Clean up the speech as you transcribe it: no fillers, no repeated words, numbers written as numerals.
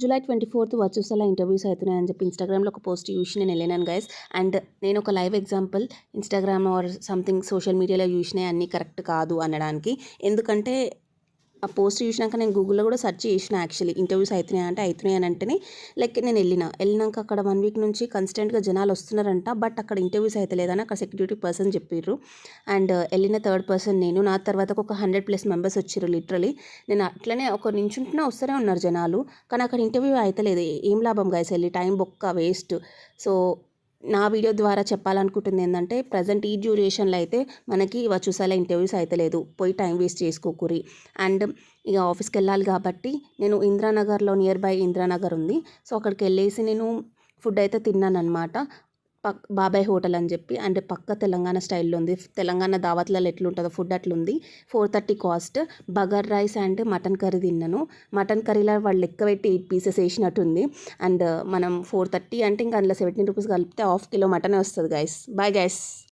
July 24th virtual interviews అవుతున్నాయని చెప్పి ఇన్స్టాగ్రామ్లో ఒక పోస్ట్ చూసి నేను వెళ్ళాను గైస్. అండ్ నేను ఒక live example Instagram or something social మీడియాలో చూసినవి అన్నీ కరెక్ట్ కాదు అనడానికి. ఎందుకంటే ఆ పోస్ట్ చూసినాక నేను గూగుల్లో కూడా సెర్చ్ చేసిన యాక్చువల్లీ ఇంటర్వ్యూస్ అవుతున్నాయి అని అంటేనే లైక్ నేను వెళ్ళినాక అక్కడ 1 వీక్ నుంచి కన్స్టెంట్గా జనాలు వస్తున్నారంట. బట్ అక్కడ ఇంటర్వ్యూస్ అయితే లేదని అక్కడ సెక్యూరిటీ పర్సన్ చెప్పారు. అండ్ వెళ్ళిన థర్డ్ పర్సన్ నేను. నా తర్వాత ఒక 100+ మెంబర్స్ వచ్చారు లిటరలీ. నేను అట్లనే ఒక నించుంటున్నా వస్తూనే ఉన్నారు జనాలు. కానీ అక్కడ ఇంటర్వ్యూ అయితే లేదు. ఏం లాభం గైస్, వెళ్ళి టైం బొక్క వేస్ట్. సో నా వీడియో ద్వారా చెప్పాలనుకుంటుంది ఏంటంటే ప్రజెంట్ ఈ డ్యూరేషన్లో అయితే మనకి చూసాల ఇంటర్వ్యూస్ అయితే లేదు. పోయి టైం వేస్ట్ చేసుకోకూరి. అండ్ ఇక ఆఫీస్కి వెళ్ళాలి కాబట్టి నేను ఇందిరానగర్లో నియర్ బై ఇందిరానగర్ ఉంది. సో అక్కడికి వెళ్ళేసి నేను ఫుడ్ అయితే తిన్నాను అనమాట. బాబాయ్ హోటల్ అని చెప్పి. అంటే పక్క తెలంగాణ స్టైల్లో ఉంది. తెలంగాణ దావత్లలో ఎట్లుంటుందో ఫుడ్ అట్లుంది. 430 cost. Bagara rice and mutton curry తిన్నాను. మటన్ కర్రీలో వాళ్ళు లెక్క పెట్టి 8 పీసెస్ వేసినట్టుంది. అండ్ మనం 430 అంటే ఇంకా అందులో 17 రూపీస్ కలిపితే ½ కిలో మటనే వస్తుంది గైస్. Bye guys.